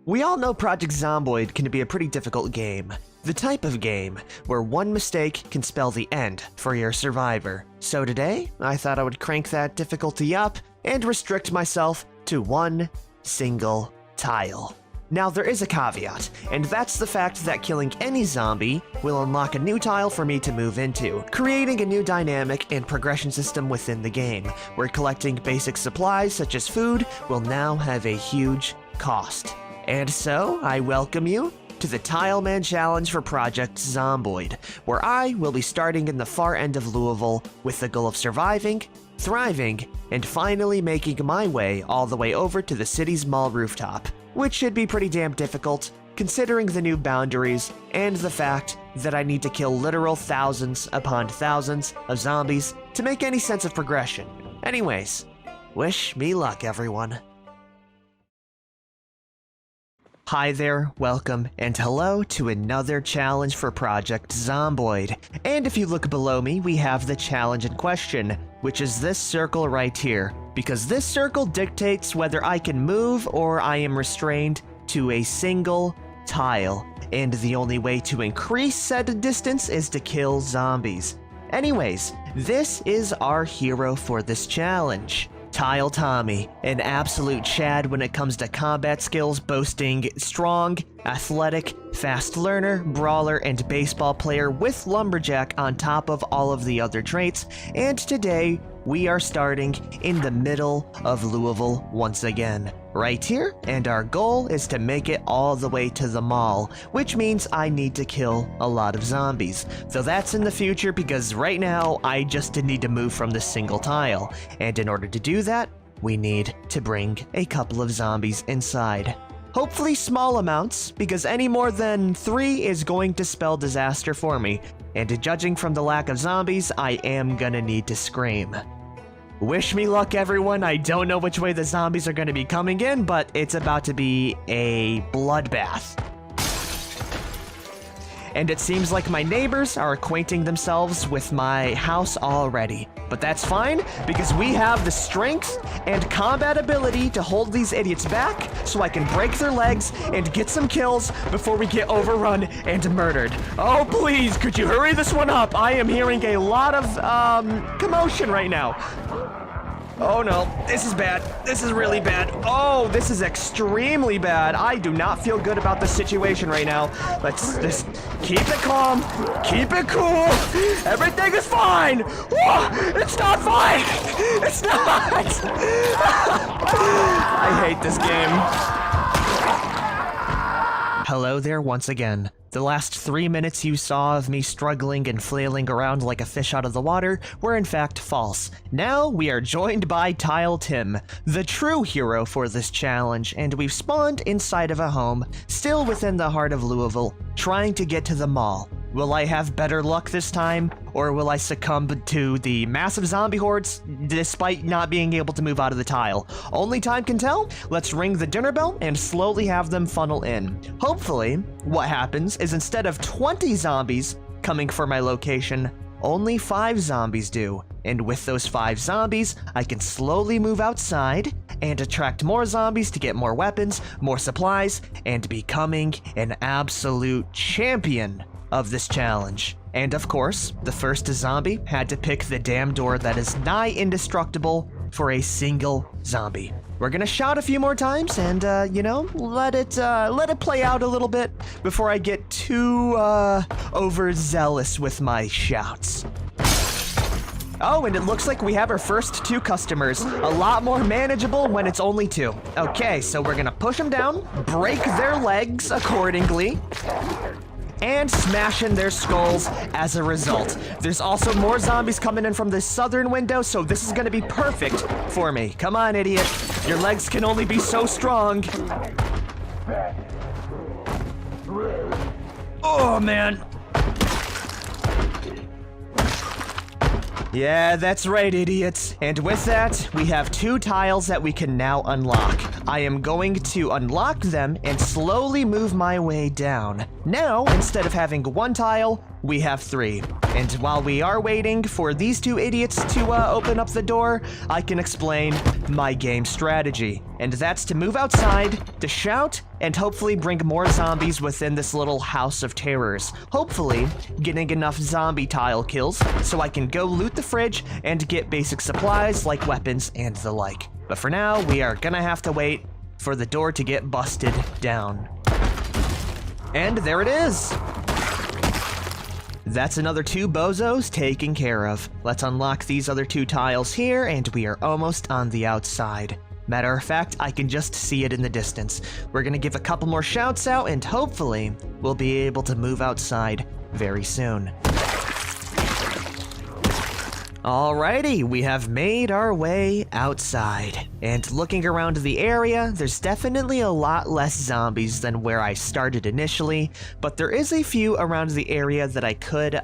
We all know Project Zomboid can be a pretty difficult game. The type of game where one mistake can spell the end for your survivor. So today, I thought I would crank that difficulty up and restrict myself to one single tile. Now there is a caveat, and that's the fact that killing any zombie will unlock a new tile for me to move into, creating a new dynamic and progression system within the game, where collecting basic supplies such as food will now have a huge cost. And so, I welcome you to the TILEMAN challenge for Project Zomboid, where I will be starting in the far end of Louisville with the goal of surviving, thriving, and finally making my way all the way over to the city's mall rooftop, which should be pretty damn difficult, considering the new boundaries and the fact that I need to kill literal thousands upon thousands of zombies to make any sense of progression. Anyways, wish me luck, everyone. Hi there, welcome, and hello to another challenge for Project Zomboid. And if you look below me, we have the challenge in question, which is this circle right here, because this circle dictates whether I can move or I am restrained to a single tile, and the only way to increase said distance is to kill zombies. Anyways, this is our hero for this challenge. Tile Tommy, an absolute Chad when it comes to combat skills, boasting strong, athletic, fast learner, brawler, and baseball player with lumberjack on top of all of the other traits, and today we are starting in the middle of Louisville once again. Right here, and our goal is to make it all the way to the mall, which means I need to kill a lot of zombies. Though that's in the future because right now I just need to move from this single tile, and in order to do that, we need to bring a couple of zombies inside. Hopefully small amounts, because any more than 3 is going to spell disaster for me, and judging from the lack of zombies, I am gonna need to scream. Wish me luck, everyone. I don't know which way the zombies are going to be coming in, but it's about to be a bloodbath. And it seems like my neighbors are acquainting themselves with my house already. But that's fine, because we have the strength and combat ability to hold these idiots back, so I can break their legs and get some kills before we get overrun and murdered. Oh, please, could you hurry this one up? I am hearing a lot of, commotion right now. Oh no, this is bad. This is really bad. Oh, this is extremely bad. I do not feel good about this situation right now. Let's just keep it calm, keep it cool. Everything is fine. Whoa, it's not fine. It's not. I hate this game. Hello there once again. The last 3 minutes you saw of me struggling and flailing around like a fish out of the water were in fact false. Now we are joined by Tile Tim, the true hero for this challenge, and we've spawned inside of a home, still within the heart of Louisville, trying to get to the mall. Will I have better luck this time, or will I succumb to the massive zombie hordes despite not being able to move out of the tile? Only time can tell. Let's ring the dinner bell and slowly have them funnel in. Hopefully, what happens is instead of 20 zombies coming for my location, only 5 zombies do. And with those 5 zombies, I can slowly move outside and attract more zombies to get more weapons, more supplies, and becoming an absolute champion of this challenge. And of course, the first zombie had to pick the damn door that is nigh indestructible for a single zombie. We're gonna shout a few more times and, you know, let it play out a little bit before I get too, overzealous with my shouts. Oh, and it looks like we have our first 2 customers. A lot more manageable when it's only 2. Okay, so we're gonna push them down, break their legs accordingly, and smash in their skulls as a result. There's also more zombies coming in from the southern window, so this is gonna be perfect for me. Come on, idiot. Your legs can only be so strong. Oh, man. Yeah, that's right, idiots. And with that, we have 2 tiles that we can now unlock. I am going to unlock them and slowly move my way down. Now, instead of having 1 tile, we have 3. And while we are waiting for these 2 idiots to open up the door, I can explain my game strategy. And that's to move outside, to shout, and hopefully bring more zombies within this little house of terrors. Hopefully, getting enough zombie tile kills so I can go loot the fridge and get basic supplies like weapons and the like. But for now, we are gonna have to wait for the door to get busted down. And there it is! That's another 2 bozos taken care of. Let's unlock these other 2 tiles here, and we are almost on the outside. Matter of fact, I can just see it in the distance. We're gonna give a couple more shouts out, and hopefully, we'll be able to move outside very soon. Alrighty, we have made our way outside. And looking around the area, there's definitely a lot less zombies than where I started initially, but there is a few around the area that I could,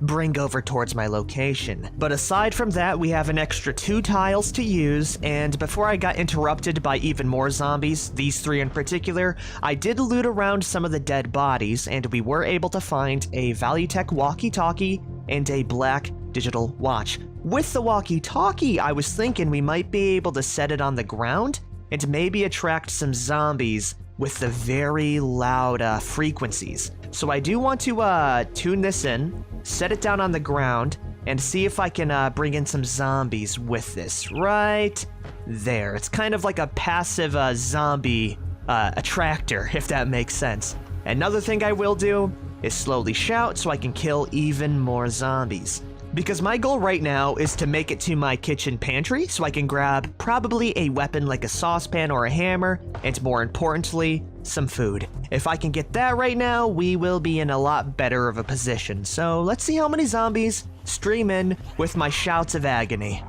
bring over towards my location. But aside from that, we have an extra 2 tiles to use, and before I got interrupted by even more zombies, these 3 in particular, I did loot around some of the dead bodies, and we were able to find a Valuetech walkie-talkie and a black digital watch. With the walkie-talkie, I was thinking we might be able to set it on the ground and maybe attract some zombies with the very loud frequencies. So I do want to tune this in, set it down on the ground, and see if I can bring in some zombies with this right there. It's kind of like a passive zombie attractor, if that makes sense. Another thing I will do is slowly shout so I can kill even more zombies. Because my goal right now is to make it to my kitchen pantry so I can grab probably a weapon like a saucepan or a hammer, and more importantly, some food. If I can get that right now, we will be in a lot better of a position. So let's see how many zombies stream in with my shouts of agony.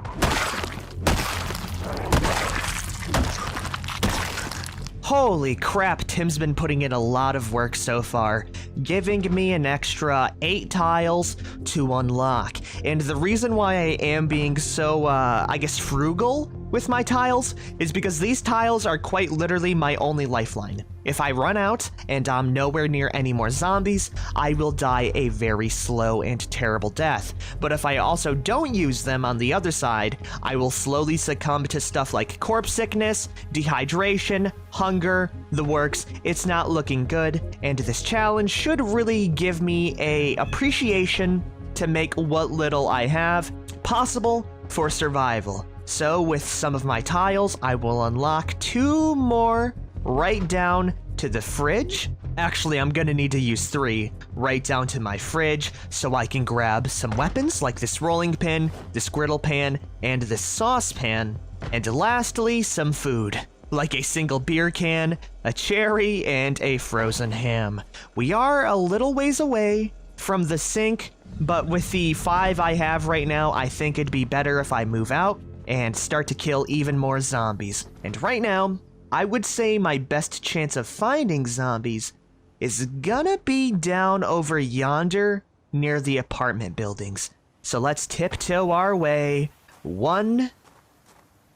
Holy crap, Tim's been putting in a lot of work so far, giving me an extra 8 tiles to unlock. And the reason why I am being so, I guess, frugal with my tiles is because these tiles are quite literally my only lifeline. If I run out and I'm nowhere near any more zombies, I will die a very slow and terrible death. But if I also don't use them on the other side, I will slowly succumb to stuff like corpse sickness, dehydration, hunger, the works. It's not looking good, and this challenge should really give me a appreciation to make what little I have possible for survival. So with some of my tiles, I will unlock 2 more right down to the fridge. Actually, I'm gonna need to use 3 right down to my fridge so I can grab some weapons like this rolling pin, this griddle pan, and this saucepan. And lastly, some food, like a single beer can, a cherry, and a frozen ham. We are a little ways away from the sink, but with the 5 I have right now, I think it'd be better if I move out and start to kill even more zombies. And right now, I would say my best chance of finding zombies is gonna be down over yonder near the apartment buildings. So let's tiptoe our way. 1,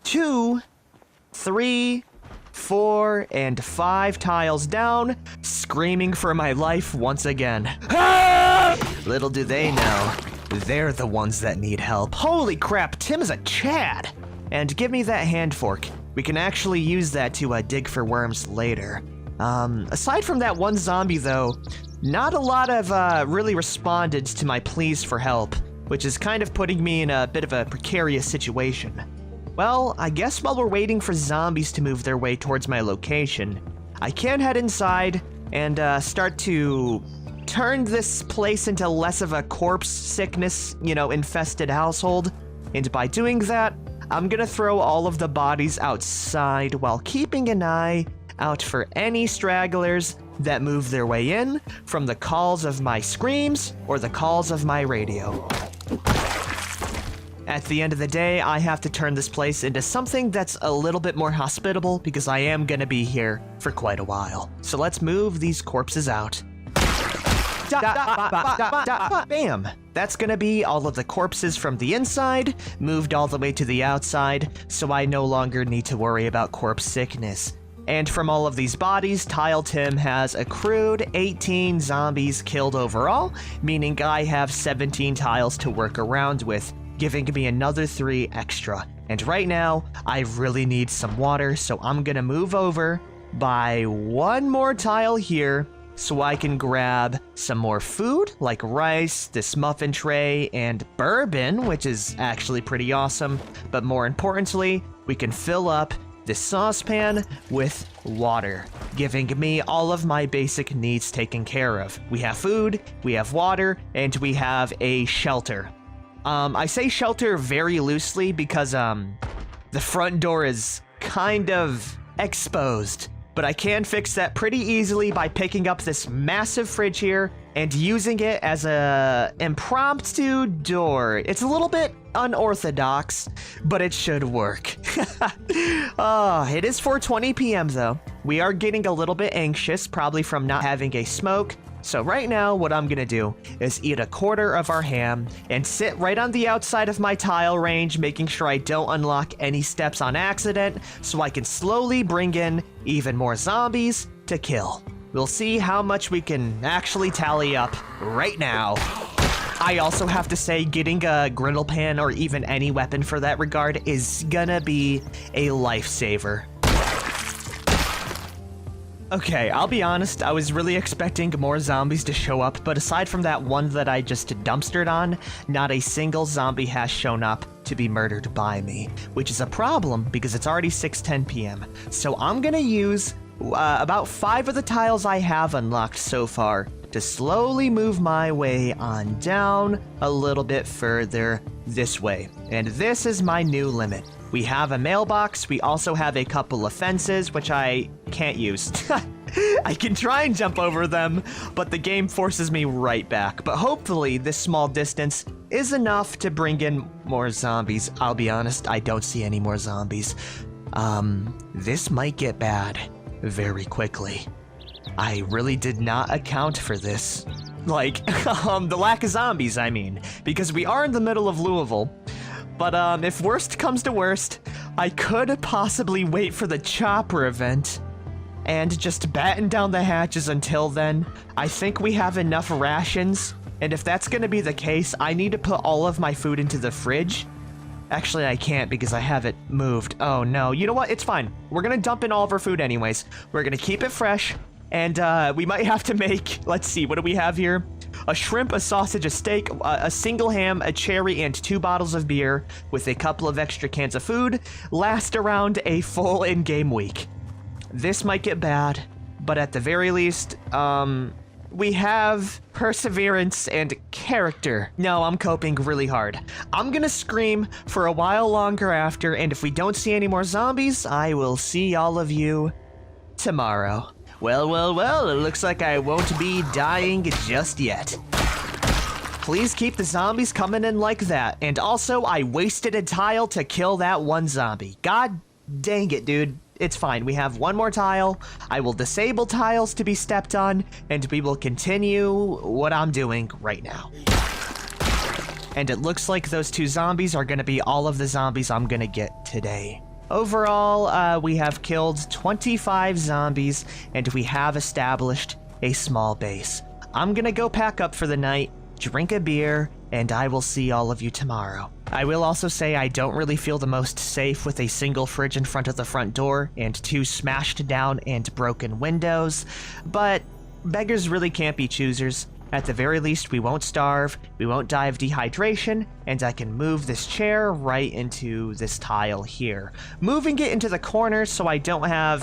2, 3, 4, and 5 tiles down, screaming for my life once again. Ah! Little do they know, they're the ones that need help. Holy crap, Tim is a Chad! And give me that hand fork. We can actually use that to dig for worms later. Aside from that one zombie though, not a lot of really responded to my pleas for help, which is kind of putting me in a bit of a precarious situation. Well, I guess while we're waiting for zombies to move their way towards my location, I can head inside and start to turn this place into less of a corpse sickness, infested household. And by doing that, I'm gonna throw all of the bodies outside while keeping an eye out for any stragglers that move their way in from the calls of my screams or the calls of my radio. At the end of the day, I have to turn this place into something that's a little bit more hospitable because I am gonna be here for quite a while. So let's move these corpses out. Bam! That's gonna be all of the corpses from the inside, moved all the way to the outside, so I no longer need to worry about corpse sickness. And from all of these bodies, Tile Tim has accrued 18 zombies killed overall, meaning I have 17 tiles to work around with, giving me another 3 extra. And right now, I really need some water, so I'm gonna move over by 1 more tile here, so I can grab some more food, like rice, this muffin tray, and bourbon, which is actually pretty awesome. But more importantly, we can fill up this saucepan with water, giving me all of my basic needs taken care of. We have food, we have water, and we have a shelter. I say shelter very loosely because the front door is kind of exposed, but I can fix that pretty easily by picking up this massive fridge here and using it as a impromptu door. It's a little bit unorthodox, but it should work. It is 4:20 p.m. though. We are getting a little bit anxious, probably from not having a smoke. So right now, what I'm gonna do is eat a quarter of our ham and sit right on the outside of my tile range, making sure I don't unlock any steps on accident, so I can slowly bring in even more zombies to kill. We'll see how much we can actually tally up right now. I also have to say, getting a griddle pan or even any weapon for that regard is gonna be a lifesaver. Okay, I'll be honest, I was really expecting more zombies to show up, but aside from that one that I just dumpstered on, not a single zombie has shown up to be murdered by me, which is a problem because it's already 6:10 p.m. So I'm gonna use about 5 of the tiles I have unlocked so far to slowly move my way on down a little bit further this way. And this is my new limit. We have a mailbox, we also have a couple of fences, which I can't use. I can try and jump over them, but the game forces me right back. But hopefully this small distance is enough to bring in more zombies. I'll be honest, I don't see any more zombies. This might get bad very quickly. I really did not account for this. Like, the lack of zombies, I mean. Because we are in the middle of Louisville. But if worst comes to worst, I could possibly wait for the chopper event and just batten down the hatches until then. I think we have enough rations, and if that's gonna be the case, I need to put all of my food into the fridge. Actually, I can't because I have it moved. Oh no, you know what? It's fine. We're gonna dump in all of our food anyways. We're gonna keep it fresh, and we might have to make, let's see, what do we have here? A shrimp, a sausage, a steak, a single ham, a cherry, and 2 bottles of beer with a couple of extra cans of food last around a full in-game week. This might get bad, but at the very least, we have perseverance and character. No, I'm coping really hard. I'm gonna scream for a while longer after, and if we don't see any more zombies, I will see all of you tomorrow. Well, it looks like I won't be dying just yet. Please keep the zombies coming in like that. And also, I wasted a tile to kill that one zombie. God dang it, dude. It's fine. We have 1 more tile. I will disable tiles to be stepped on, and we will continue what I'm doing right now. And it looks like those 2 zombies are going to be all of the zombies I'm going to get today. Overall, we have killed 25 zombies, and we have established a small base. I'm gonna go pack up for the night, drink a beer, and I will see all of you tomorrow. I will also say I don't really feel the most safe with a single fridge in front of the front door and 2 smashed down and broken windows, but beggars really can't be choosers. At the very least, we won't starve, we won't die of dehydration, and I can move this chair right into this tile here. Moving it into the corner so I don't have,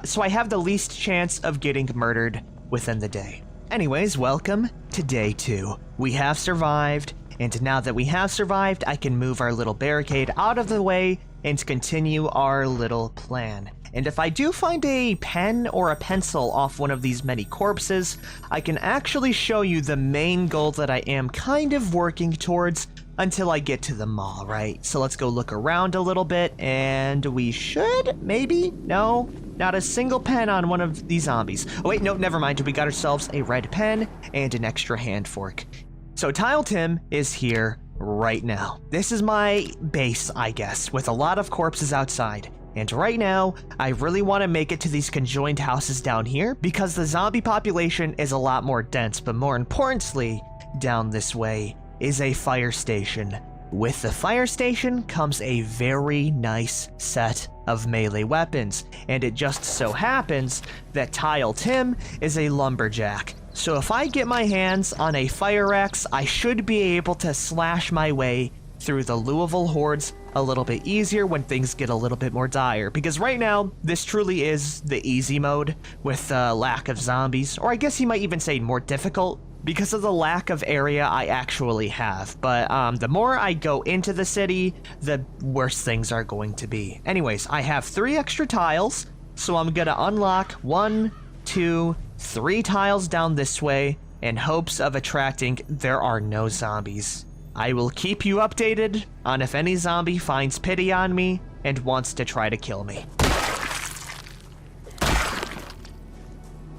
so I have the least chance of getting murdered within the day. Anyways, welcome to day 2. We have survived, and now that we have survived, I can move our little barricade out of the way and continue our little plan. And if I do find a pen or a pencil off one of these many corpses, I can actually show you the main goal that I am kind of working towards until I get to the mall, right? So let's go look around a little bit, and we should, maybe? No? Not a single pen on one of these zombies. Oh wait, no, never mind. We got ourselves a red pen and an extra hand fork. So Tile Tim is here right now. This is my base, I guess, with a lot of corpses outside. And right now, I really want to make it to these conjoined houses down here because the zombie population is a lot more dense, but more importantly, down this way is a fire station. With the fire station comes a very nice set of melee weapons, and it just so happens that Tile Tim is a lumberjack. So if I get my hands on a fire axe, I should be able to slash my way through the Louisville hordes a little bit easier when things get a little bit more dire, because right now this truly is the easy mode with the lack of zombies, or I guess you might even say more difficult because of the lack of area I actually have. But the more I go into the city, the worse things are going to be. Anyways, I have 3 extra tiles, so I'm gonna unlock 1, 2, 3 tiles down this way in hopes of attracting there are no zombies. I will keep you updated on if any zombie finds pity on me and wants to try to kill me.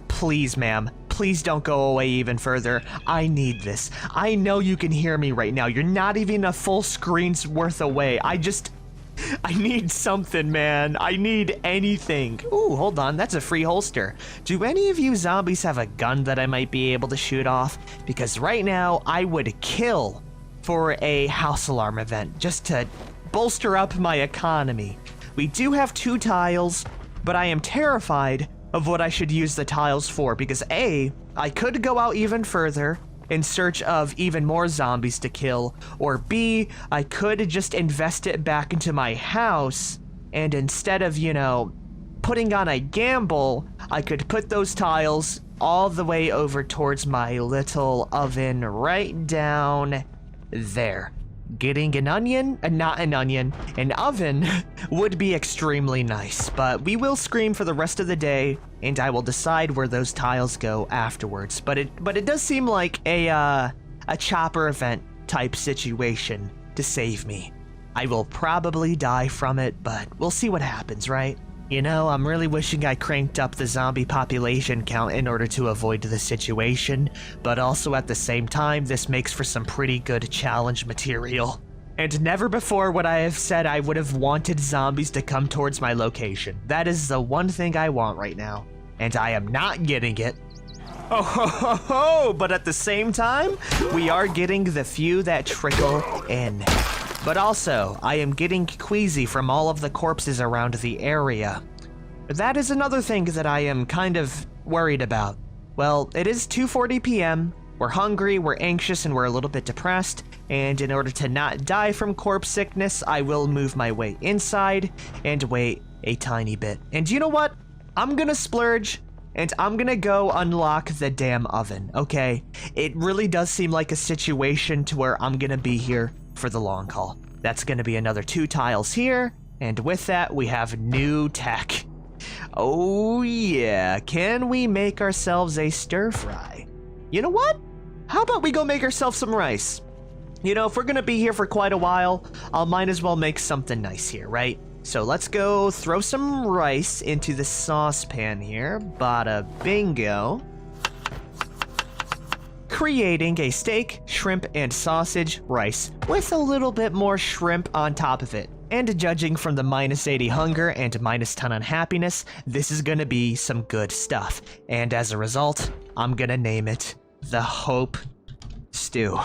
Please, ma'am. Please don't go away even further. I need this. I know you can hear me right now. You're not even a full screen's worth away. I need something, man. I need anything. Ooh, hold on. That's a free holster. Do any of you zombies have a gun that I might be able to shoot off? Because right now, I would kill for a house alarm event just to bolster up my economy. We do have 2 tiles, but I am terrified of what I should use the tiles for because A, I could go out even further in search of even more zombies to kill, or B, I could just invest it back into my house and instead of, you know, putting on a gamble, I could put those tiles all the way over towards my little oven right down there. Getting an onion, not an onion, an oven would be extremely nice, but we will scream for the rest of the day and I will decide where those tiles go afterwards. But it does seem like a chopper event type situation to save me. I will probably die from it, but we'll see what happens, right? You know, I'm really wishing I cranked up the zombie population count in order to avoid the situation, but also at the same time, this makes for some pretty good challenge material. And never before would I have said I would have wanted zombies to come towards my location. That is the one thing I want right now, and I am not getting it. Oh ho ho ho! But at the same time, we are getting the few that trickle in. But also, I am getting queasy from all of the corpses around the area. That is another thing that I am kind of worried about. Well, it is 2:40 p.m., we're hungry, we're anxious, and we're a little bit depressed, and in order to not die from corpse sickness, I will move my way inside and wait a tiny bit. And you know what? I'm gonna splurge, and I'm gonna go unlock the damn oven, okay? It really does seem like a situation to where I'm gonna be here for the long haul. That's gonna be another 2 tiles here, and with that we have new tech. Oh yeah, can we make ourselves a stir fry? You know what? How about we go make ourselves some rice? You know, if we're gonna be here for quite a while, I might as well make something nice here, right? So let's go throw some rice into the saucepan here, bada bingo. Creating a steak, shrimp, and sausage rice with a little bit more shrimp on top of it. And judging from the -80 hunger and -10 unhappiness, this is gonna be some good stuff. And as a result, I'm gonna name it the Hope Stew.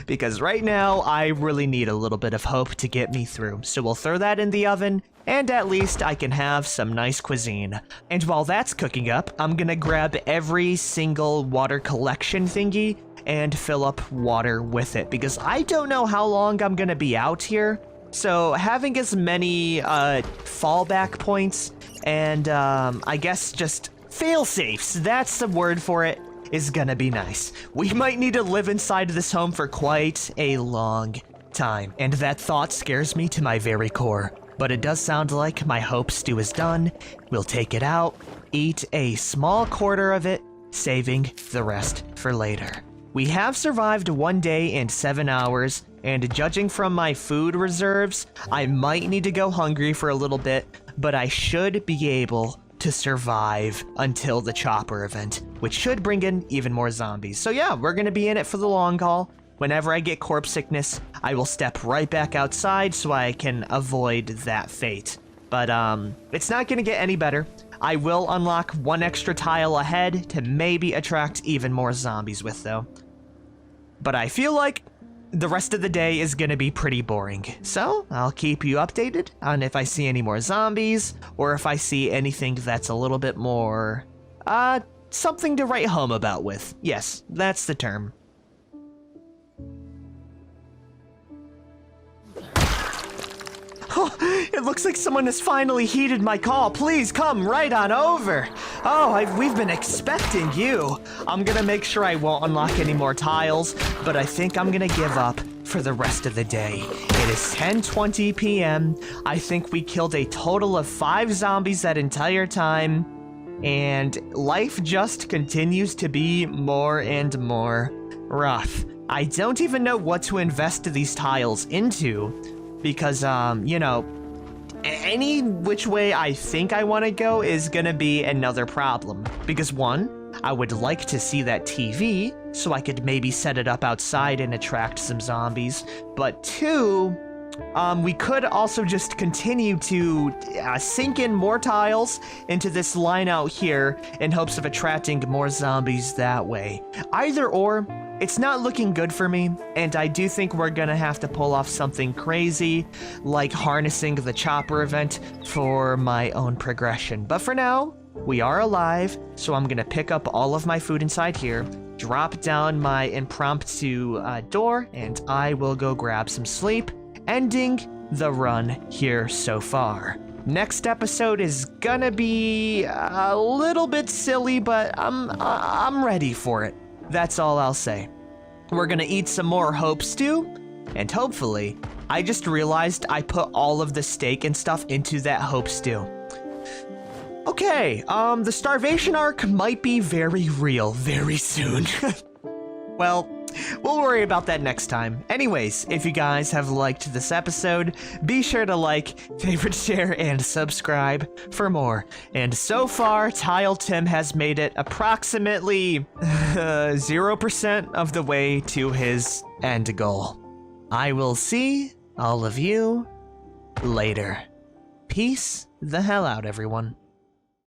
Because right now, I really need a little bit of hope to get me through. So we'll throw that in the oven, and at least I can have some nice cuisine. And while that's cooking up, I'm gonna grab every single water collection thingy and fill up water with it, because I don't know how long I'm gonna be out here. So having as many fallback points and I guess just fail-safes, that's the word for it, is gonna be nice. We might need to live inside this home for quite a long time, and that thought scares me to my very core. But it does sound like my hope stew is done. We'll take it out, eat a small quarter of it, saving the rest for later. We have survived 1 day and 7 hours, and judging from my food reserves, I might need to go hungry for a little bit, but I should be able to survive until the chopper event, which should bring in even more zombies. So yeah, we're gonna be in it for the long haul. Whenever I get corpse sickness, I will step right back outside so I can avoid that fate. But it's not gonna get any better. I will unlock one extra tile ahead to maybe attract even more zombies with, though. But I feel like the rest of the day is gonna be pretty boring. So I'll keep you updated on if I see any more zombies, or if I see anything that's a little bit more, something to write home about with. Yes, that's the term. Oh, it looks like someone has finally heeded my call. Please come right on over. Oh, we've been expecting you. I'm gonna make sure I won't unlock any more tiles, but I think I'm gonna give up for the rest of the day. It is 10:20 p.m. I think we killed a total of 5 zombies that entire time, and life just continues to be more and more rough. I don't even know what to invest these tiles into, because, you know, any which way I think I want to go is gonna be another problem. Because 1, I would like to see that TV, so I could maybe set it up outside and attract some zombies. But 2, we could also just continue to sink in more tiles into this line out here in hopes of attracting more zombies that way. Either or, it's not looking good for me, and I do think we're gonna have to pull off something crazy, like harnessing the chopper event for my own progression. But for now, we are alive, so I'm gonna pick up all of my food inside here, drop down my impromptu door, and I will go grab some sleep, ending the run here so far. Next episode is gonna be a little bit silly, but I'm ready for it. That's all I'll say. We're gonna eat some more hope stew, and hopefully, I just realized I put all of the steak and stuff into that hope stew. Okay, the starvation arc might be very real very soon. Well, we'll worry about that next time. Anyways, if you guys have liked this episode, be sure to like, favorite, share, and subscribe for more. And so far, TILETIM has made it approximately 0% of the way to his end goal. I will see all of you later. Peace the hell out, everyone.